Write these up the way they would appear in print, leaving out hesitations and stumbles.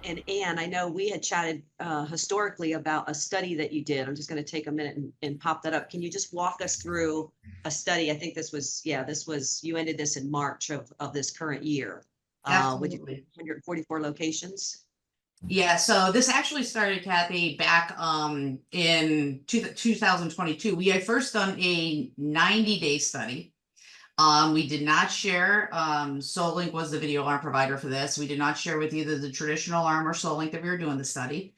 And Anne, I know we had chatted historically about a study that you did. I'm just going to take a minute and pop that up. Can you just walk us through a study? I think this was, you ended this in March of this current year. With Absolutely. 144 locations. Yeah, so this actually started, Kathy, back in 2022. We had first done a 90-day study. We did not share, Solink was the video alarm provider for this. We did not share with either the traditional alarm or Solink that we were doing the study.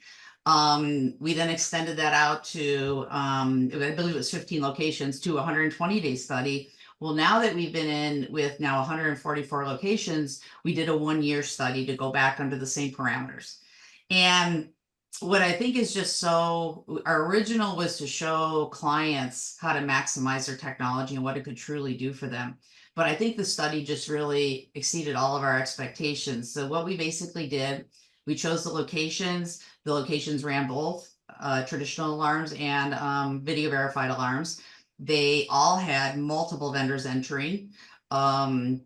We then extended that out to, I believe it was 15 locations, to a 120-day study. Well, now that we've been in with now 144 locations, we did a 1-year study to go back under the same parameters. And what I think is just so, our original was to show clients how to maximize their technology and what it could truly do for them. But I think the study just really exceeded all of our expectations. So what we basically did, we chose the locations. The locations ran both traditional alarms and video verified alarms. They all had multiple vendors entering. Some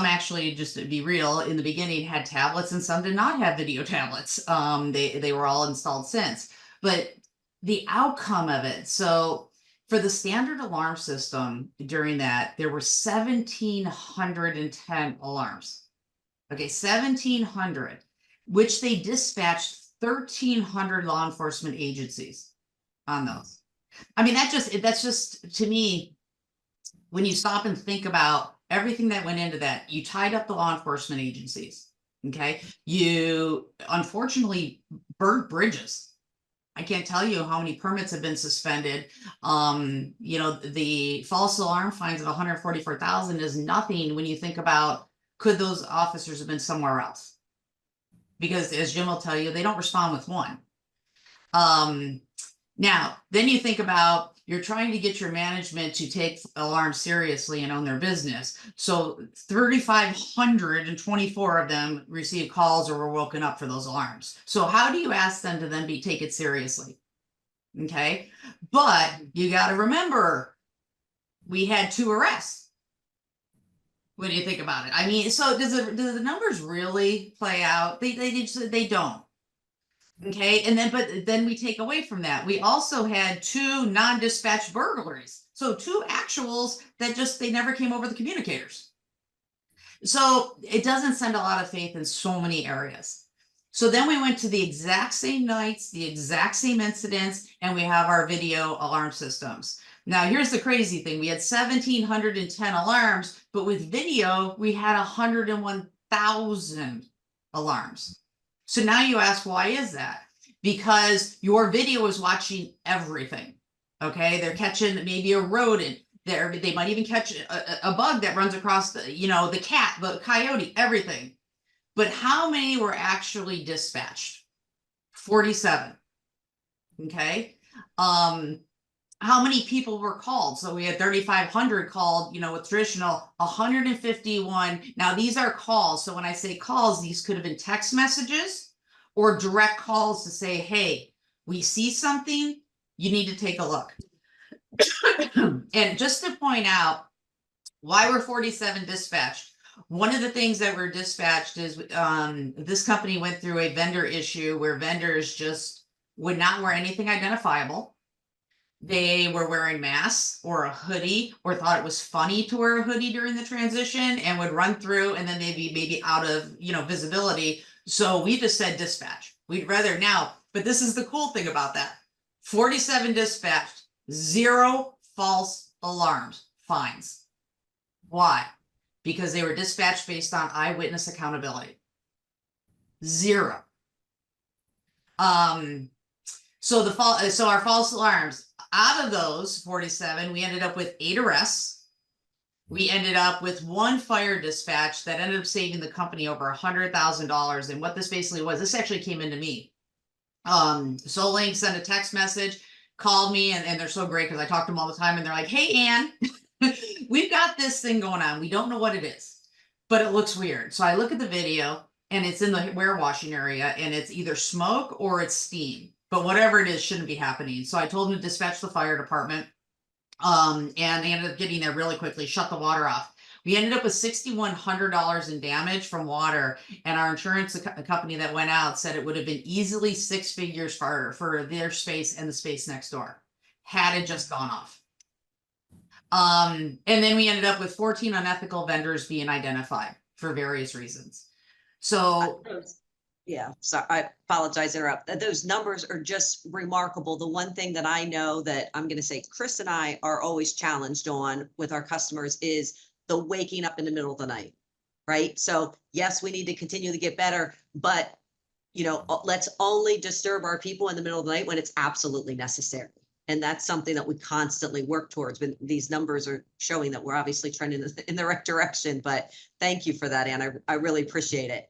actually, just to be real, in the beginning had tablets and some did not have video tablets. They were all installed since, but the outcome of it. So for the standard alarm system during that, there were 1,710 alarms. Okay, 1,700, which they dispatched 1,300 law enforcement agencies on those. I mean, that's just to me, when you stop and think about everything that went into that, you tied up the law enforcement agencies. Okay. You unfortunately burnt bridges. I can't tell you how many permits have been suspended. The false alarm fines of 144,000 is nothing when you think about, could those officers have been somewhere else? Because as Jim will tell you, they don't respond with one. Now, then you think about, you're trying to get your management to take alarms seriously and own their business. So 3,524 of them received calls or were woken up for those alarms. So how do you ask them to then take it seriously? Okay. But you got to remember, we had 2 arrests. When you think about it, I mean, so does the numbers really play out? They don't. Okay, and then we take away from that. We also had 2 non-dispatched burglaries. So 2 actuals that they never came over the communicators. So it doesn't send a lot of faith in so many areas. So then we went to the exact same nights, the exact same incidents, and we have our video alarm systems. Now, here's the crazy thing. We had 1,710 alarms, but with video, we had 101,000 alarms. So now you ask, why is that? Because your video is watching everything. Okay, they're catching maybe a rodent. They might even catch a bug that runs across the cat, the coyote, everything. But how many were actually dispatched? 47. Okay. How many people were called? So we had 3,500 called, with traditional, 151. Now these are calls. So when I say calls, these could have been text messages or direct calls to say, hey, we see something, you need to take a look. And just to point out why we're 47 dispatched, one of the things that were dispatched is this company went through a vendor issue where vendors just would not wear anything identifiable. They were wearing masks or a hoodie, or thought it was funny to wear a hoodie during the transition, and would run through and then they'd be maybe out of visibility. So we just said dispatch. We'd rather now, but this is the cool thing about that. 47 dispatched, 0 false alarms fines. Why? Because they were dispatched based on eyewitness accountability. 0. So our false alarms, out of those 47, we ended up with 8 arrests. We ended up with 1 fire dispatch that ended up saving the company over $100,000. And what this basically was, this actually came into me. Solink sent a text message, called me, and they're so great because I talk to them all the time, and they're like, hey, Ann, we've got this thing going on. We don't know what it is, but it looks weird. So I look at the video, and it's in the warewashing area, and it's either smoke or it's steam. But whatever it is shouldn't be happening. So I told him to dispatch the fire department. And they ended up getting there really quickly, shut the water off. We ended up with $6,100 in damage from water, and our insurance company that went out said it would have been easily 6 figures for their space and the space next door, had it just gone off. And then we ended up with 14 unethical vendors being identified for various reasons. So Yeah, so I apologize to interrupt. Those numbers are just remarkable. The one thing that I know that I'm going to say Chris and I are always challenged on with our customers is the waking up in the middle of the night, right? So yes, we need to continue to get better, but let's only disturb our people in the middle of the night when it's absolutely necessary. And that's something that we constantly work towards. When these numbers are showing that we're obviously trending in the right direction, but thank you for that, Ann. I really appreciate it.